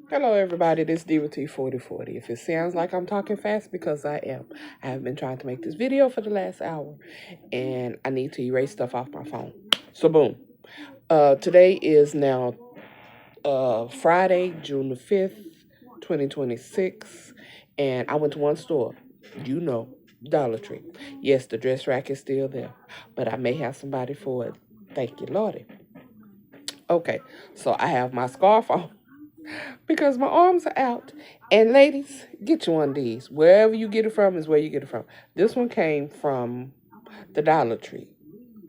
Hello, everybody. This is Diva T 4040. If it sounds like I'm talking fast, because I am. I have been trying to make this video for the last hour, and I need to erase stuff off my phone. So, boom. Today is now Friday, June the 5th, 2026, and I went to one store. You know, Dollar Tree. Yes, the dress rack is still there, but I may have somebody for it. Thank you, Lordy. Okay, so I have my scarf on because my arms are out. And ladies, get you one of these. Wherever you get it from is where you get it from. This one came from the Dollar Tree,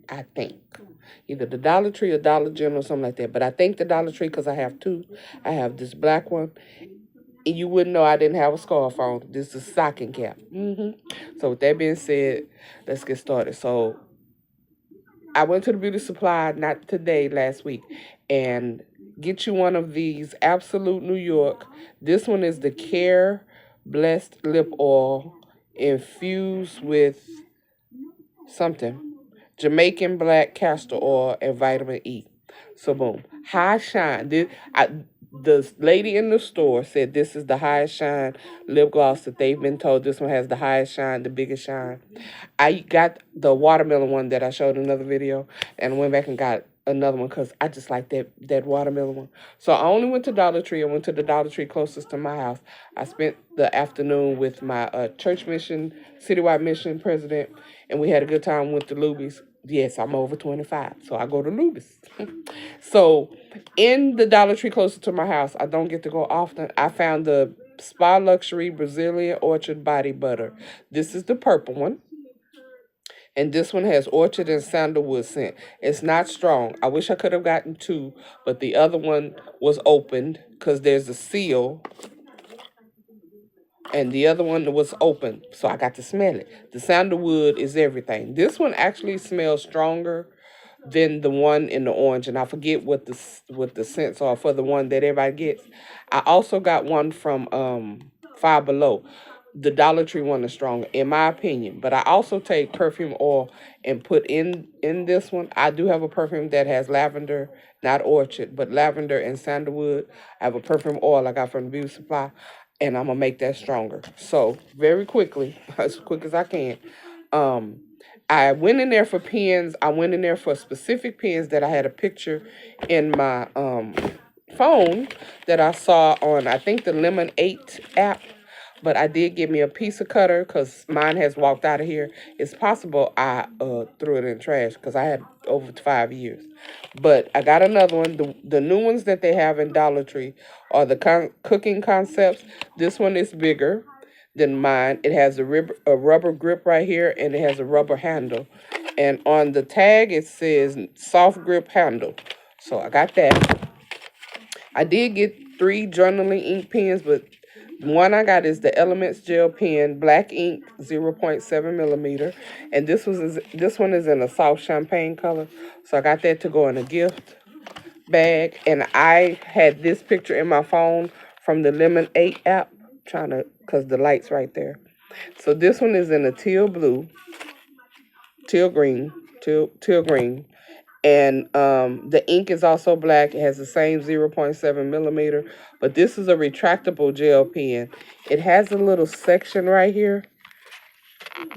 I think. Either the Dollar Tree or Dollar General or something like that. But I think the Dollar Tree because I have two. I have this black one. And you wouldn't know I didn't have a scarf on. This is a stocking cap. So with that being said, let's get started. So I went to the beauty supply, not today, last week, and get you one of these Absolute New York. This one is the Care Blessed Lip Oil infused with something. Jamaican black castor oil and vitamin E. So boom. High shine. The lady in the store said this is the highest shine lip gloss that they've been told. This one has the highest shine, the biggest shine. I got the watermelon one that I showed in another video and went back and got another one because I just like that watermelon one. So I only went to Dollar Tree. I went to the Dollar Tree closest to my house. I spent the afternoon with my church mission, citywide mission president, and we had a good time with the Lubies. Yes, I'm over 25, so I go to Lubies. So in the Dollar Tree closest to my house, I don't get to go often. I found the Spa Luxury Brazilian Orchard Body Butter. This is the purple one. And this one has orchard and sandalwood scent. It's not strong. I wish I could have gotten two, but the other one was opened because there's a seal. And the other one was open, so I got to smell it. The sandalwood is everything. This one actually smells stronger than the one in the orange, and I forget what the scents are for the one that everybody gets. I also got one from Five Below. The Dollar Tree one is stronger, in my opinion. But I also take perfume oil and put in this one. I do have a perfume that has lavender, not orchard, but lavender and sandalwood. I have a perfume oil I got from the beauty supply, and I'm gonna make that stronger. So very quickly, as quick as I can. I went in there for pens. I went in there for specific pens that I had a picture in my phone that I saw on, I think, the Lemon 8 app. But I did get me a pizza cutter because mine has walked out of here. It's possible I threw it in trash because I had over 5 years. But I got another one. The new ones that they have in Dollar Tree are the cooking concepts. This one is bigger than mine. It has a rubber grip right here, and it has a rubber handle. And on the tag, it says soft grip handle. So I got that. I did get 3 journaling ink pens, but the one I got is the Elements Gel Pen, black ink, 0.7 millimeter. And this one is in a soft champagne color. So I got that to go in a gift bag. And I had this picture in my phone from the Lemon 8 app, because the light's right there. So this one is in a teal blue, teal green, teal green. And the ink is also black. It has the same 0.7 millimeter, but this is a retractable gel pen. It has a little section right here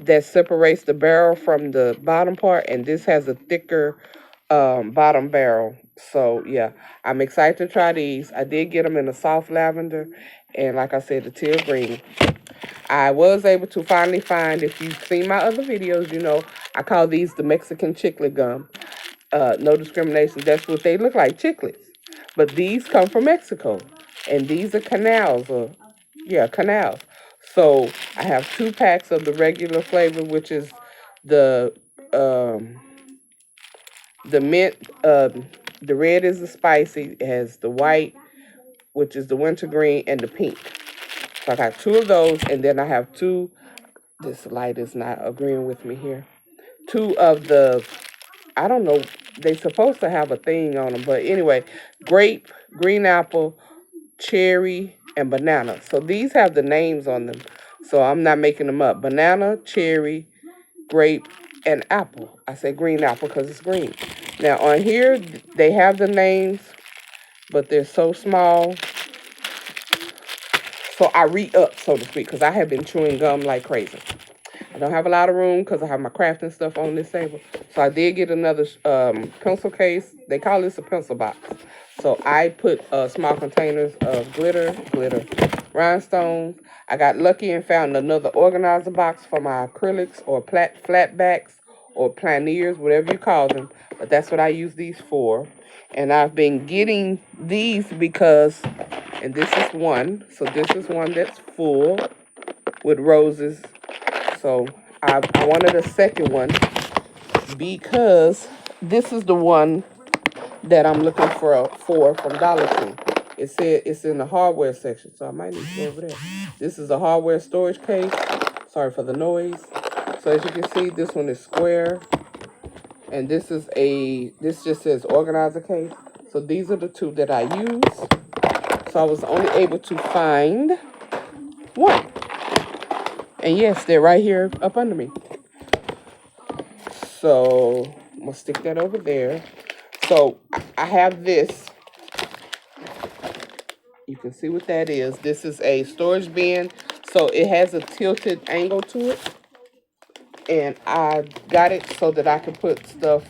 that separates the barrel from the bottom part, and this has a thicker bottom barrel. So yeah, I'm excited to try these. I did get them in a soft lavender, and like I said, the teal green. I was able to finally find, if you've seen my other videos, you know, I call these the Mexican chiclet gum. No discrimination. That's what they look like, chiclets. But these come from Mexico. And these are canals. Canals. So I have 2 packs of the regular flavor, which is the um, the mint. The red is the spicy. It has the white, which is the wintergreen, and the pink. So I got 2 of those, and then I have 2. This light is not agreeing with me here. 2 of the, I don't know, they supposed to have a thing on them, but anyway, grape, green apple, cherry, and banana. So these have the names on them, so I'm not making them up. Banana, cherry, grape, and apple. I say green apple because it's green. Now on here, they have the names but they're so small. So I re-up, so to speak, because I have been chewing gum like crazy. I don't have a lot of room because I have my crafting stuff on this table. So I did get another pencil case. They call this a pencil box. So I put small containers of glitter, rhinestones. I got lucky and found another organizer box for my acrylics or flat backs or planeers, whatever you call them. But that's what I use these for. And I've been getting these because, and this is one. So this is one that's full with roses. So I wanted a second one because this is the one that I'm looking for from Dollar Tree. It said it's in the hardware section, so I might need to go over there. This is a hardware storage case. Sorry for the noise. So as you can see, this one is square, and this just says organizer case. So these are the two that I use. So I was only able to find one, and yes, they're right here up under me. So I'm gonna stick that over there. So I have this. You can see what that is. This is a storage bin. So it has a tilted angle to it. And I got it so that I can put stuff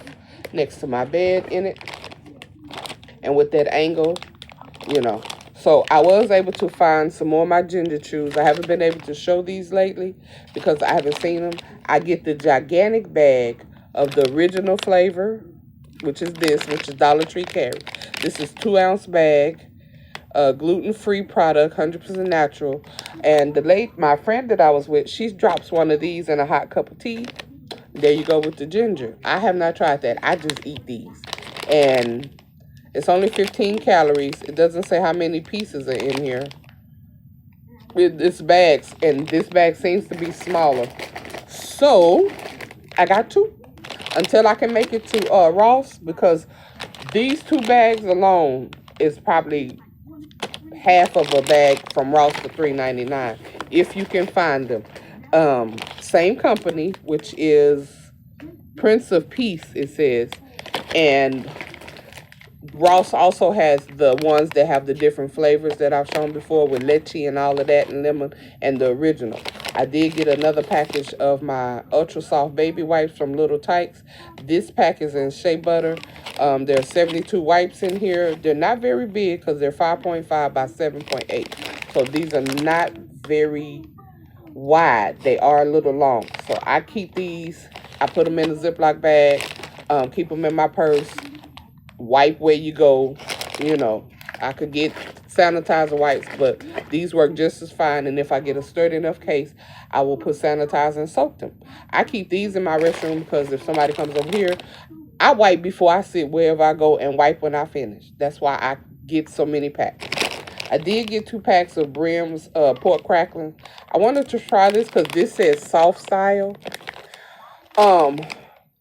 next to my bed in it. And with that angle, you know. So I was able to find some more of my ginger chews. I haven't been able to show these lately because I haven't seen them. I get the gigantic bag of the original flavor, which is Dollar Tree carry. This is 2-ounce bag, gluten-free product, 100% natural. And my friend that I was with, she drops one of these in a hot cup of tea. There you go with the ginger. I have not tried that. I just eat these. And it's only 15 calories. It doesn't say how many pieces are in here. This bag seems to be smaller. So I got two until I can make it to Ross, because these two bags alone is probably half of a bag from Ross for $3.99 if you can find them. Same company, which is Prince of Peace, it says, and Ross also has the ones that have the different flavors that I've shown before with lychee and all of that and lemon and the original. I did get another package of my Ultra Soft Baby Wipes from Little Tykes. This pack is in shea butter. There are 72 wipes in here. They're not very big because they're 5.5 by 7.8. So these are not very wide. They are a little long. So I keep these. I put them in a Ziploc bag. Keep them in my purse. Wipe where you go. You know, I could get sanitizer wipes, but these work just as fine. And if I get a sturdy enough case, I will put sanitizer and soak them. I keep these in my restroom because if somebody comes over here, I wipe before I sit wherever I go and wipe when I finish. That's why I get so many packs. I did get 2 packs of Brim's pork cracklings. I wanted to try this because this says soft style.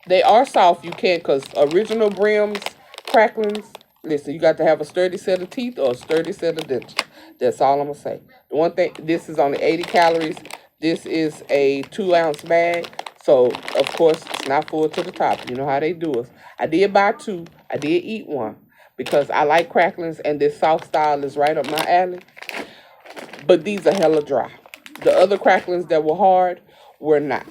They are soft. You can, because original Brim's cracklings, listen, you got to have a sturdy set of teeth or a sturdy set of dentures. That's all I'm going to say. The one thing, this is only 80 calories. This is a 2-ounce bag. So, of course, it's not full to the top. You know how they do us. I did buy 2. I did eat 1 because I like cracklings and this soft style is right up my alley. But these are hella dry. The other cracklings that were hard were not.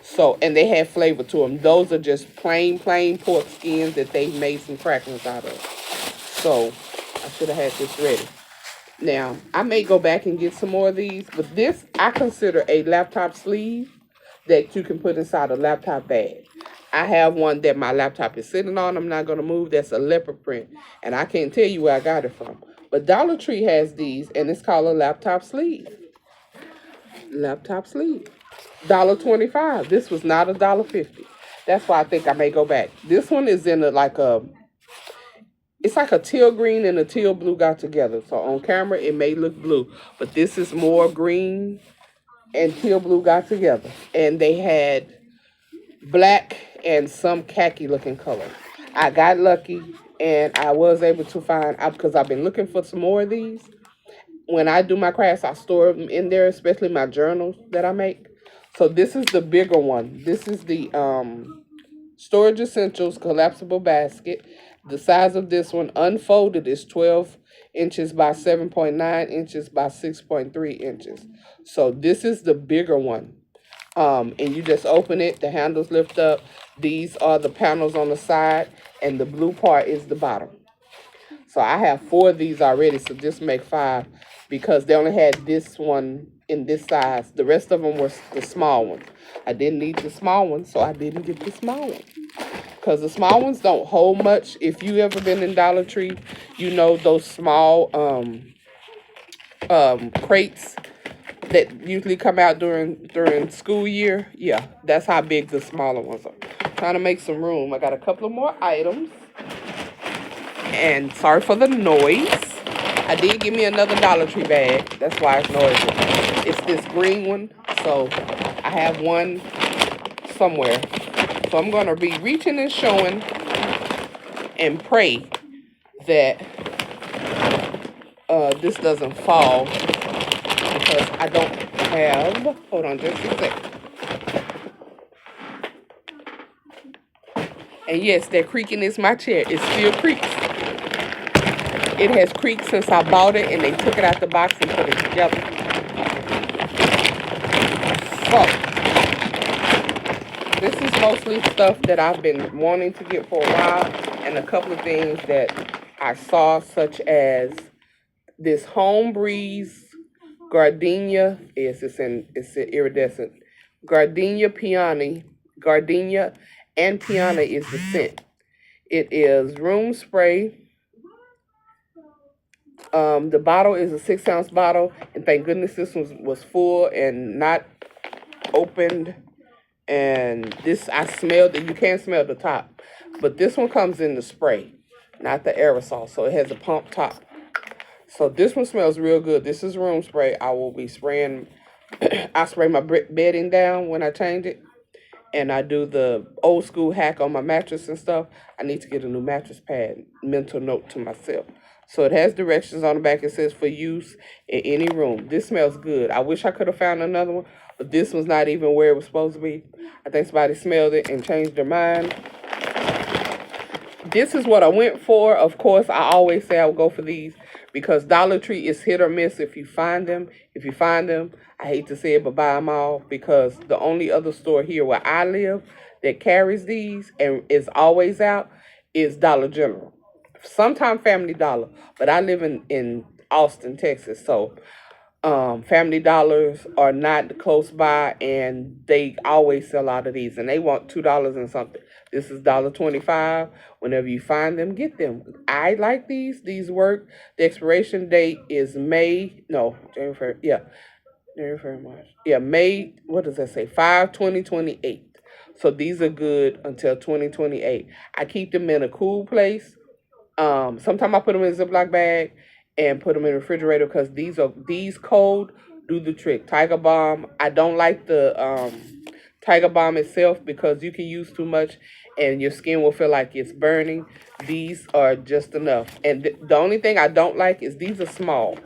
So, and they had flavor to them. Those are just plain pork skins that they made some cracklings out of. So, I should have had this ready. Now, I may go back and get some more of these, but this I consider a laptop sleeve that you can put inside a laptop bag. I have one that my laptop is sitting on. I'm not going to move. That's a leopard print, and I can't tell you where I got it from. But Dollar Tree has these, and it's called a laptop sleeve. Laptop sleeve. $1.25. This was not $1.50. That's why I think I may go back. This one is in it's like a teal green and a teal blue got together. So on camera it may look blue, but this is more green and teal blue got together. And they had black and some khaki looking color. I got lucky and I was able to find out because I've been looking for some more of these. When I do my crafts, I store them in there, especially my journals that I make. So this is the bigger one. This is the Storage Essentials collapsible basket. The size of this one unfolded is 12 inches by 7.9 inches by 6.3 inches. So this is the bigger one. And you just open it, the handles lift up. These are the panels on the side, and the blue part is the bottom. So I have four of these already, so just make five because they only had this one in this size. The rest of them were the small ones. I didn't need the small one, so I didn't get the small one. Because the small ones don't hold much. If you ever been in Dollar Tree, you know those small crates that usually come out during school year. Yeah, that's how big the smaller ones are. Trying to make some room. I got a couple of more items. And sorry for the noise. I did give me another Dollar Tree bag. That's why it's noisy. It's this green one. So I have one somewhere. So I'm going to be reaching and showing and pray that this doesn't fall because I don't have. Hold on just a second. And yes, that creaking is my chair. It still creaks. It has creaked since I bought it and they took it out the box and put it together. So, this is mostly stuff that I've been wanting to get for a while and a couple of things that I saw, such as this Home Breeze Gardenia. Yes, it's iridescent. Gardenia and Piana is the scent. It is room spray. The bottle is a 6-ounce bottle, and thank goodness this was full and not opened. And this, I smelled it. You can't smell the top, but this one comes in the spray, not the aerosol. So it has a pump top. So this one smells real good. This is room spray. I will be spraying. I spray my bedding down when I change it, and I do the old school hack on my mattress and stuff. I need to get a new mattress pad. Mental note to myself. So it has directions on the back. It says for use in any room. This smells good. I wish I could have found another one, but this one's not even where it was supposed to be. I think somebody smelled it and changed their mind. This is what I went for. Of course, I always say I would go for these because Dollar Tree is hit or miss if you find them. If you find them, I hate to say it, but buy them all because the only other store here where I live that carries these and is always out is Dollar General. Sometimes Family Dollar, but I live in Austin, Texas, so Family Dollars are not close by, and they always sell out of these, and they want $2 and something. This is $1.25. Whenever you find them, get them. I like these. These work. The expiration date is May. No, January. Yeah, January, March. Yeah, May. What does that say? 5/20/28. So these are good until 2028. I keep them in a cool place. Sometimes I put them in a Ziploc bag and put them in the refrigerator because these cold do the trick. Tiger Balm. I don't like the Tiger Balm itself because you can use too much and your skin will feel like it's burning. These are just enough. And the only thing I don't like is these are small.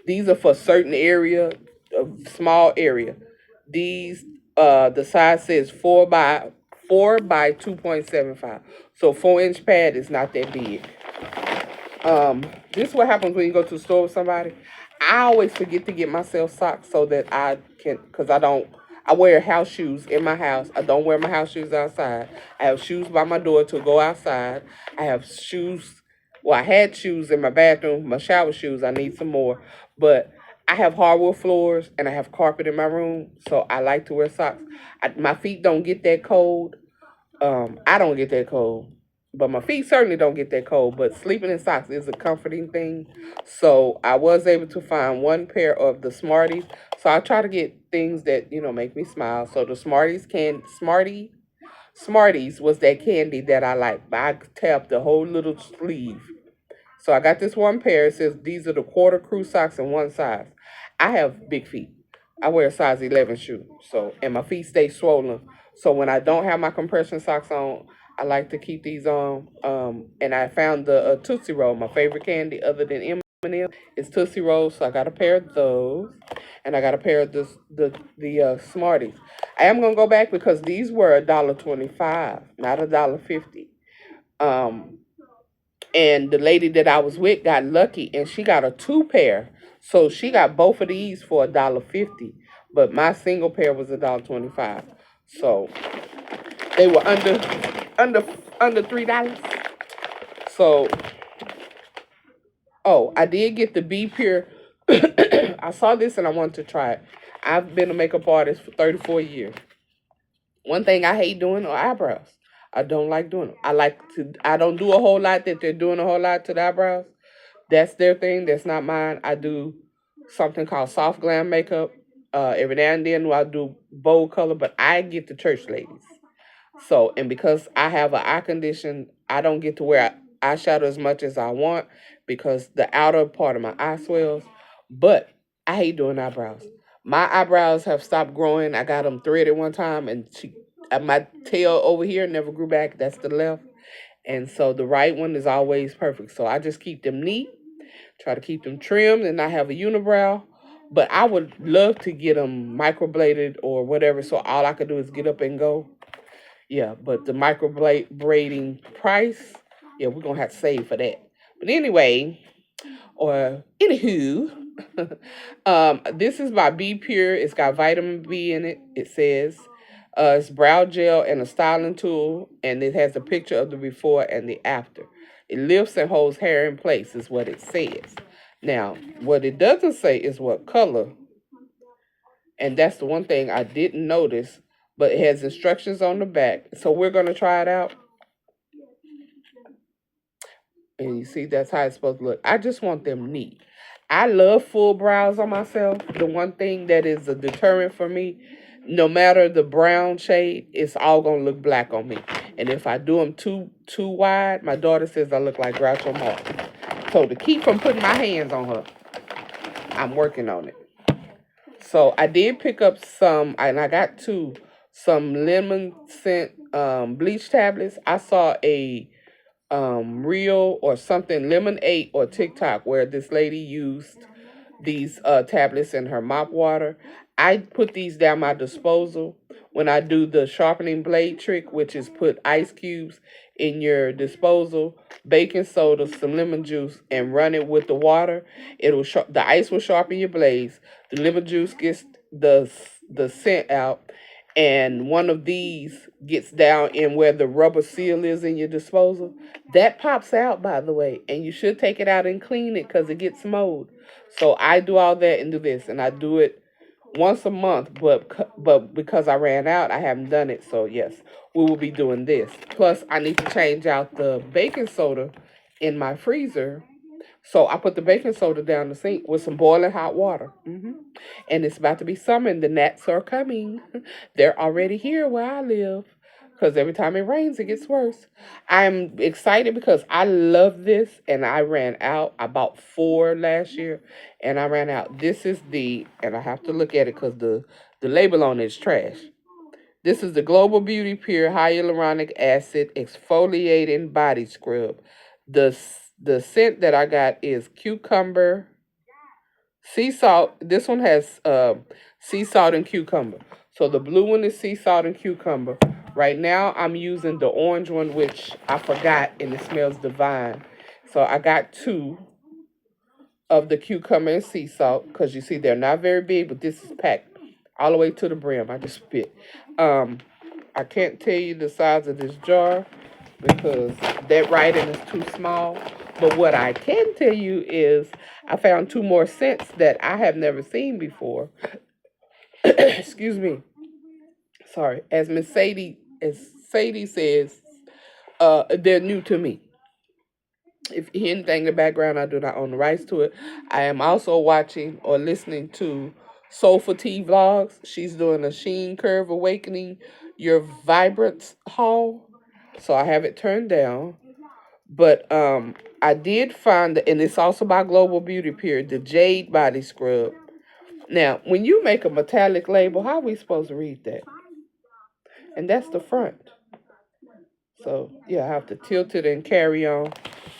These are for a certain area, a small area. These the size says 4 by 2.75. So 4-inch pad is not that big. This is what happens when you go to the store with somebody. I always forget to get myself socks so that I can, because I wear house shoes in my house. I don't wear my house shoes outside. I have shoes by my door to go outside. I have shoes, well, I had shoes in my bathroom, my shower shoes. I need some more. But I have hardwood floors and I have carpet in my room, so I like to wear socks. My feet don't get that cold. I don't get that cold, but my feet certainly don't get that cold. But sleeping in socks is a comforting thing. So I was able to find one pair of the Smarties. So I try to get things that make me smile. So the Smarties was that candy that I like. But I tapped the whole little sleeve. So I got this one pair. It says these are the quarter crew socks in one size. I have big feet. I wear a size 11 shoe. So and my feet stay swollen. So when I don't have my compression socks on, I like to keep these on. And I found the Tootsie Roll, my favorite candy other than M&M is Tootsie Roll. So I got a pair of those, and I got a pair of the Smarties. I am gonna go back because these were $1.25, not $1.50. Um, And the lady that I was with got lucky and she got a two pair. So she got both of these for $1.50. But my single pair was $1.25. So they were under under $3. So oh, I did get the Be Pure. I saw this and I wanted to try it. I've been a makeup artist for 34 years. One thing I hate doing are eyebrows. I don't like doing them. I don't do a whole lot that they're doing a whole lot to the eyebrows. That's their thing. That's not mine. I do something called soft glam makeup. Every now and then I'll do bold color, but I get the church ladies. So, and because I have an eye condition, I don't get to wear eyeshadow as much as I want because the outer part of my eye swells. But I hate doing eyebrows. My eyebrows have stopped growing. I got them threaded one time, and my tail over here never grew back. That's the left. And so the right one is always perfect. So I just keep them neat, try to keep them trimmed, and not have a unibrow. But I would love to get them microbladed or whatever. So all I could do is get up and go. Yeah, but the braiding price, yeah, we're gonna have to save for that. But anyway, or anywho, this is by Be Pure. It's got vitamin B in it. It says it's brow gel and a styling tool, and it has a picture of the before and the after. It lifts and holds hair in place, is what it says. Now, what it doesn't say is what color, and that's the one thing I didn't notice, but it has instructions on the back. So we're going to try it out. And you see, that's how it's supposed to look. I just want them neat. I love full brows on myself. The one thing that is a deterrent for me, no matter the brown shade, it's all going to look black on me. And if I do them too wide, my daughter says I look like Groucho Marx. So to keep from putting my hands on her, I'm working on it. So I did pick up some, and I got some lemon scent bleach tablets. I saw a reel or something, Lemon 8 or TikTok, where this lady used these tablets in her mop water. I put these down my disposal when I do the sharpening blade trick, which is put ice cubes in your disposal, baking soda, some lemon juice, and run it with the water. The ice will sharpen your blades. The lemon juice gets the scent out, and one of these gets down in where the rubber seal is in your disposal. That pops out, by the way, and you should take it out and clean it because it gets mold. So I do all that and do this, and I do it once a month, but because I ran out, I haven't done it. So yes, we will be doing this. Plus, I need to change out the baking soda in my freezer. So I put the baking soda down the sink with some boiling hot water. And it's about to be summer, and the gnats are coming. They're already here where I live. Because every time it rains, it gets worse. I'm excited because I love this, and I ran out. I bought 4 last year, and I ran out. This is and I have to look at it because the label on it is trash. This is the Global Beauty Pure Hyaluronic Acid Exfoliating Body Scrub. The, the scent that I got is cucumber, sea salt. This one has sea salt and cucumber. So the blue one is sea salt and cucumber. Right now I'm using the orange one, which I forgot, and it smells divine. So I got 2 of the cucumber and sea salt because you see they're not very big, but this is packed all the way to the brim. I just spit. I can't tell you the size of this jar because that writing is too small. But what I can tell you is I found 2 more scents that I have never seen before. Excuse me. Sorry. As Sadie says, they're new to me. If you hear anything in the background, I do not own the rights to it. I am also watching or listening to Soulful Tea Vlogs. She's doing a Sheen Curve Awakening Your Vibrance haul. So I have it turned down. But I did find, and it's also by Global Beauty Pure, the Jade Body Scrub. Now, when you make a metallic label, how are we supposed to read that? And that's the front. So, yeah, I have to tilt it and carry on.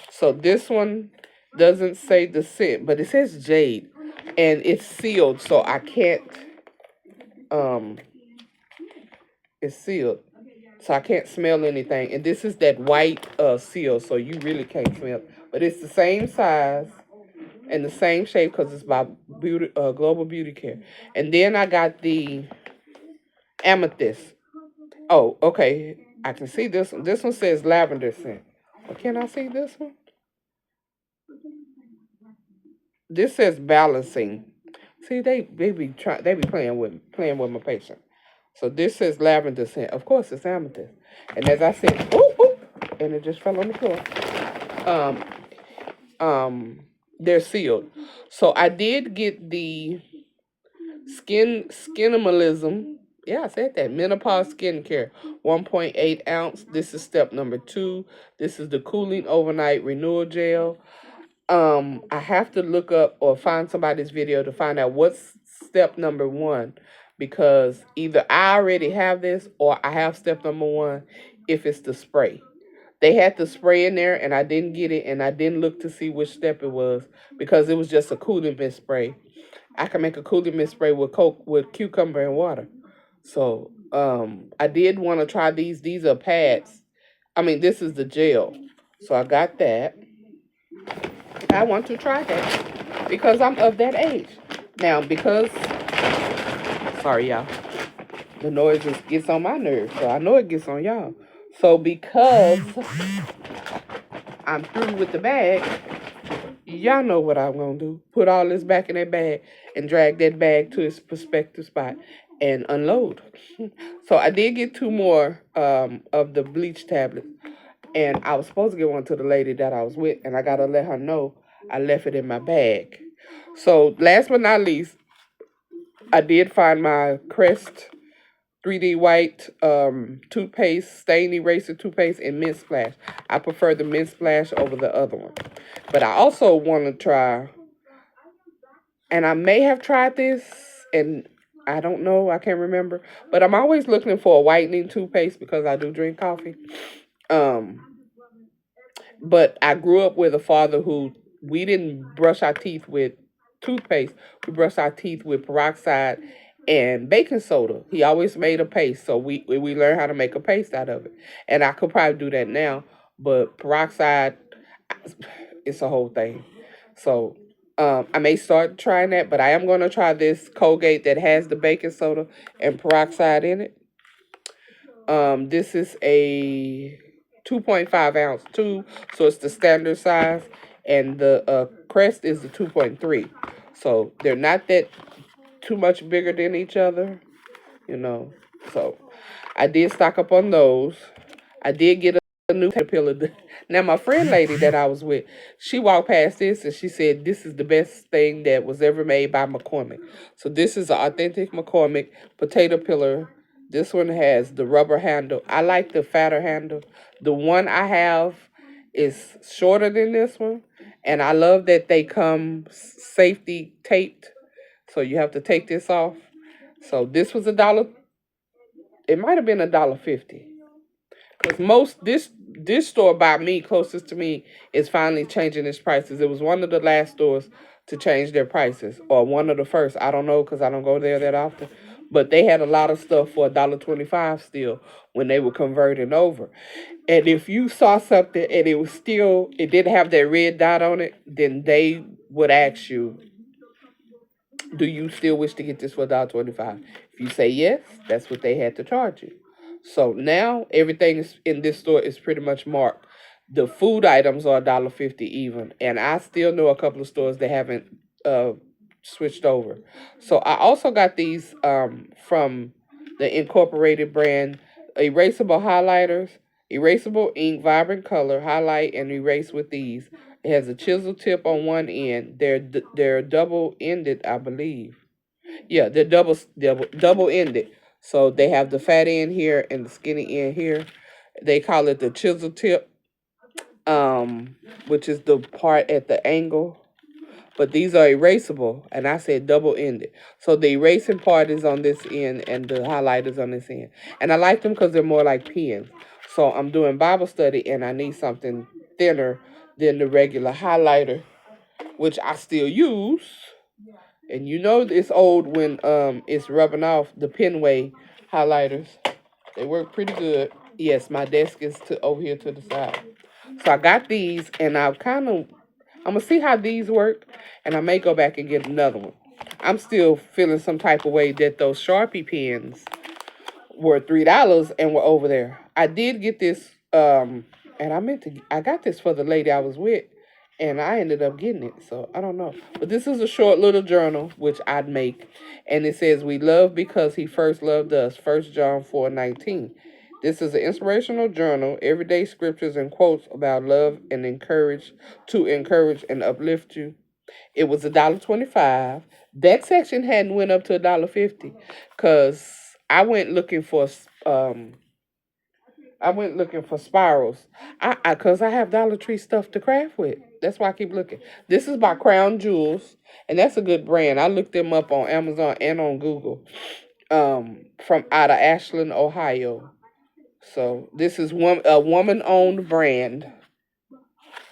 So this one doesn't say the scent, but it says Jade. And it's sealed, so I can't, it's sealed. So I can't smell anything. And this is that white seal, so you really can't smell it. But it's the same size and the same shape because it's by Global Beauty Care. And then I got the amethyst. Oh, okay. I can see this one. This one says lavender scent. Well, can I see this one? This says balancing. See, they be playing with my patient. So this says lavender scent. Of course, it's amethyst. And as I said, ooh, ooh, and it just fell on the floor. Um, they're sealed. So I did get the skinimalism. Yeah, I said that. Menopause skincare, 1.8 ounce. This is step number 2. This is the cooling overnight renewal gel. I have to look up or find somebody's video to find out what's step number 1, because either I already have this or I have step number 1 if it's the spray. They had the spray in there and I didn't get it, and I didn't look to see which step it was because it was just a cooling mist spray. I can make a cooling mist spray with cucumber and water. So I did want to try these. These are pads. I mean, this is the gel. So I got that. I want to try that because I'm of that age. Now, because, sorry, y'all, the noise just gets on my nerves, so I know it gets on y'all. So because I'm through with the bag, y'all know what I'm going to do. Put all this back in that bag and drag that bag to its prospective spot and unload. So I did get 2 more of the bleach tablets. And I was supposed to get one to the lady that I was with, and I got to let her know I left it in my bag. So last but not least, I did find my Crest 3D white toothpaste, stain eraser toothpaste in Mint Splash. I prefer the Mint Splash over the other one. But I also want to try, and I may have tried this, and I don't know, I can't remember. But I'm always looking for a whitening toothpaste because I do drink coffee. But I grew up with a father who, we didn't brush our teeth with toothpaste. We brushed our teeth with peroxide and baking soda. He always made a paste, so we learned how to make a paste out of it. And I could probably do that now, but peroxide, it's a whole thing. So I may start trying that, but I am going to try this Colgate that has the baking soda and peroxide in it. This is a 2.5 ounce tube, so it's the standard size, and the Crest is the 2.3. So they're not that too much bigger than each other, you know. So I did stock up on those. I did get a new Caterpillar. Now my friend lady that I was with, she walked past this and she said this is the best thing that was ever made by McCormick. So this is an authentic McCormick potato pillar. This one has the rubber handle. I like the fatter handle. The one I have is shorter than this one, and I love that they come safety taped. So you have to take this off. So this was $1. It might have been $1.50. Because this store by me, closest to me, is finally changing its prices. It was one of the last stores to change their prices, or one of the first. I don't know because I don't go there that often. But they had a lot of stuff for $1.25 still when they were converting over. And if you saw something and it didn't have that red dot on it, then they would ask you, do you still wish to get this for $1.25? If you say yes, that's what they had to charge you. So now everything in this store is pretty much marked. The food items are $1.50 even, and I still know a couple of stores that haven't switched over. So I also got these from the Incorporated brand, erasable highlighters, erasable ink, vibrant color, highlight and erase with these. It has a chisel tip on one end. They're double ended, I believe. Yeah, they're double ended. So they have the fat end here and the skinny end here. They call it the chisel tip, which is the part at the angle. But these are erasable, and I said double ended. So the erasing part is on this end, and the highlighters on this end. And I like them because they're more like pens. So I'm doing Bible study, and I need something thinner than the regular highlighter, which I still use. And you know it's old when it's rubbing off the Penway highlighters. They work pretty good. Yes, my desk is to over here to the side. So I got these, and I'm gonna see how these work, and I may go back and get another one. I'm still feeling some type of way that those Sharpie pens were $3 and were over there. I did get this, and I got this for the lady I was with, and I ended up getting it. So I don't know, but this is a short little journal which I'd make, and it says, "We love because He first loved us." 1 John 4:19. This is an inspirational journal, everyday scriptures and quotes about love and encourage and uplift you. It was $1.25. That section hadn't went up to $1.50, cause I went looking for um I went looking for spirals. Cause I have Dollar Tree stuff to craft with. That's why I keep looking. This is by Crown Jewels, and that's a good brand. I looked them up on Amazon and on Google. From out of Ashland, Ohio. So this is a woman owned brand.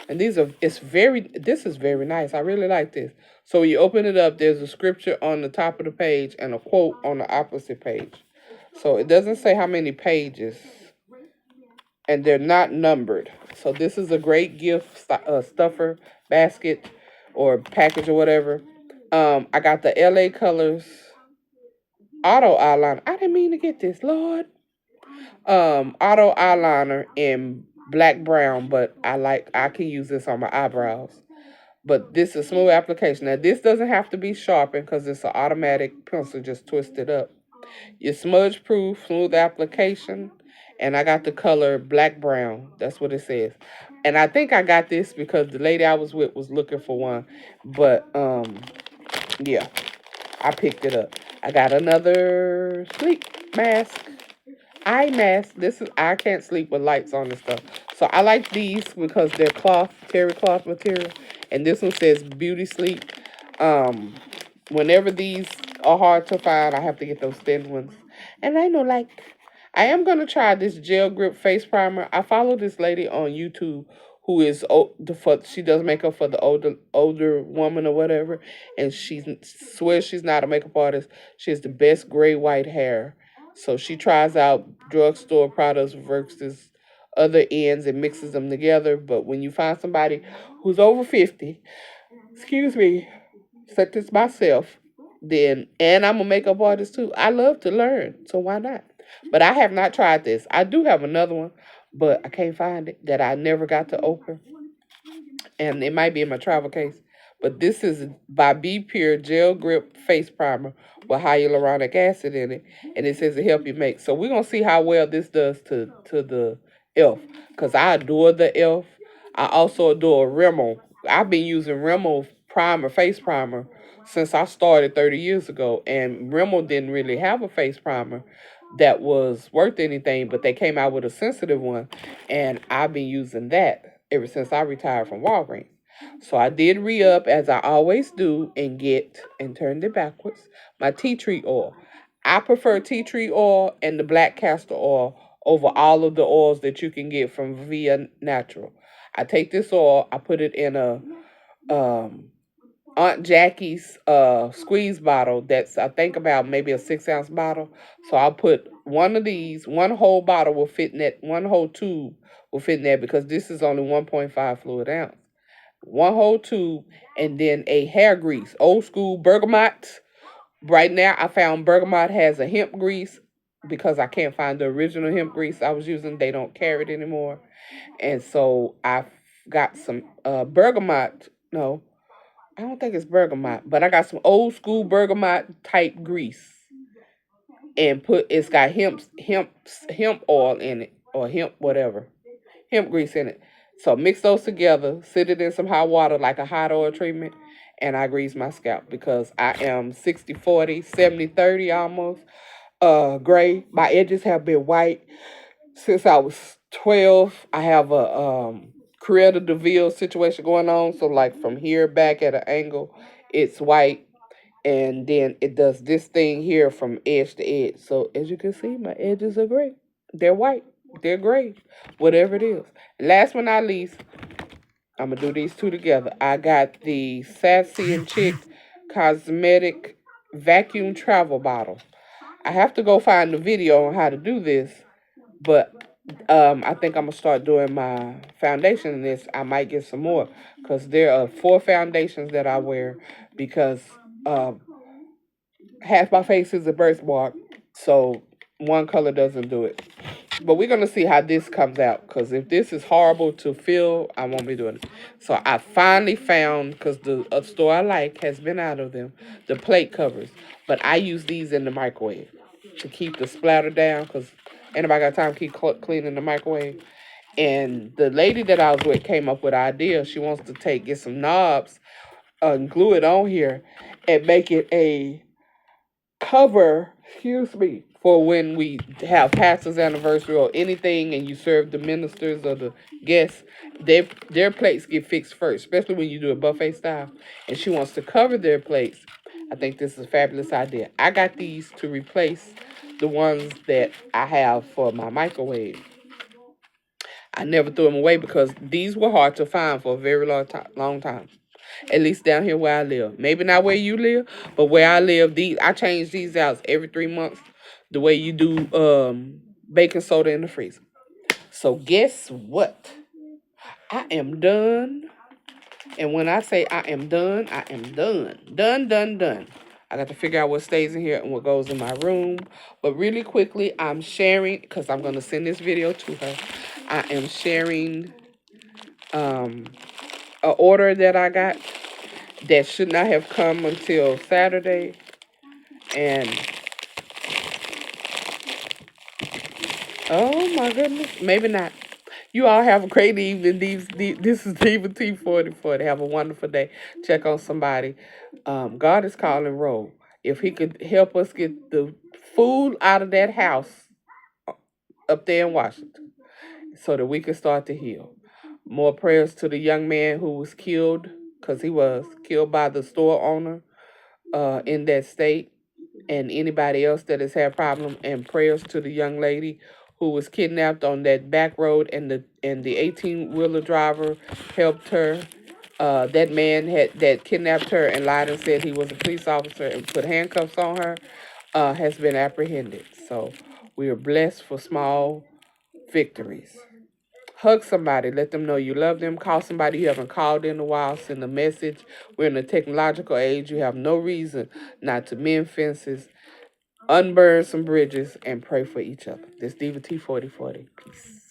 And this is very nice. I really like this. So when you open it up, there's a scripture on the top of the page and a quote on the opposite page. So it doesn't say how many pages, and they're not numbered. So this is a great gift stuffer basket or package or whatever. I got the LA Colors auto eyeliner. I didn't mean to get this, Lord. Auto eyeliner in black brown, but I can use this on my eyebrows. But this is smooth application. Now this doesn't have to be sharpened because it's an automatic pencil, just twist it up. Your smudge proof, smooth application. And I got the color black brown. That's what it says. And I think I got this because the lady I was with was looking for one. But yeah, I picked it up. I got another sleep mask. Eye mask. This is I can't sleep with lights on and stuff. So I like these because they're cloth, terry cloth material. And this one says beauty sleep. Um, Whenever these are hard to find, I have to get those thin ones. And I know, like, I am gonna try this gel grip face primer. I follow this lady on YouTube who is she does makeup for the older woman or whatever, and she swears she's not a makeup artist. She has the best gray white hair, so she tries out drugstore products versus other ends and mixes them together. But when you find somebody who's over 50, excuse me, such as myself, then and I'm a makeup artist too. I love to learn, so why not? But I have not tried this. I do have another one, but I can't find it that I never got to open, and it might be in my travel case. But this is by Be Pure Gel Grip Face Primer with hyaluronic acid in it, and it says to help you make. So we're gonna see how well this does to the Elf, cause I adore the Elf. I also adore Rimmel. I've been using Rimmel primer, face primer, since I started 30 years ago, and Rimmel didn't really have a face primer that was worth anything, but they came out with a sensitive one, and I've been using that ever since I retired from Walgreens. So I did re up as I always do and get and turned it backwards my tea tree oil. I prefer tea tree oil and the black castor oil over all of the oils that you can get from Via Natural. I take this oil, I put it in a um, Aunt Jackie's squeeze bottle that's I think about maybe a 6 ounce bottle. So I'll put one of these, one whole bottle will fit in that, one whole tube will fit in there because this is only 1.5 fluid ounce. One whole tube, and then a hair grease, old school bergamot. Right now, I found bergamot has a hemp grease because I can't find the original hemp grease I was using. They don't carry it anymore, and so I got some bergamot. No, I don't think it's bergamot, but I got some old school bergamot type grease, and it's got hemp oil in it or hemp whatever, hemp grease in it. So mix those together, sit it in some hot water like a hot oil treatment, and I grease my scalp because I am 60/40, 70/30 almost. Gray. My edges have been white since I was 12. I have a Coretta Deville situation going on. So like from here back at an angle, it's white. And then it does this thing here from edge to edge. So as you can see, my edges are gray. They're white. They're gray. Whatever it is. Last but not least, I'm gonna do these two together. I got the Sassy and Chick cosmetic vacuum travel bottle. I have to go find the video on how to do this, but I think I'm gonna start doing my foundation in this. I might get some more because there are 4 foundations that I wear because um, half my face is a birthmark, so one color doesn't do it. But we're gonna see how this comes out because if this is horrible to feel, I won't be doing it. So I finally found, because the store I like has been out of them, the plate covers. But I use these in the microwave to keep the splatter down because anybody got time to keep cleaning the microwave. And the lady that I was with came up with an idea. She wants to get some knobs and glue it on here and make it a cover, excuse me, for when we have pastor's anniversary or anything and you serve the ministers or the guests, their plates get fixed first, especially when you do a buffet style. And she wants to cover their plates. I think this is a fabulous idea. I got these to replace the ones that I have for my microwave. I never threw them away because these were hard to find for a very long time. At least down here where I live. Maybe not where you live, but where I live, I change these out every 3 months, the way you do baking soda in the freezer. So guess what? I am done. And when I say I am done, I am done. Done, done, done. I got to figure out what stays in here and what goes in my room. But really quickly, I'm sharing, because I'm going to send this video to her. I am sharing an order that I got that should not have come until Saturday. And oh my goodness, maybe not. You all have a great evening. This is Diva T44. Have a wonderful day. Check on somebody. God is calling roll. If he could help us get the food out of that house up there in Washington so that we can start to heal. More prayers to the young man who was killed, because he was killed by the store owner in that state, and anybody else that has had problem, and prayers to the young lady who was kidnapped on that back road, and the 18-wheeler driver helped her. That man that kidnapped her and lied and said he was a police officer and put handcuffs on her has been apprehended. So we are blessed for small victories. Hug somebody. Let them know you love them. Call somebody you haven't called in a while. Send a message. We're in a technological age. You have no reason not to mend fences, unburn some bridges, and pray for each other. This Diva T4040. Peace.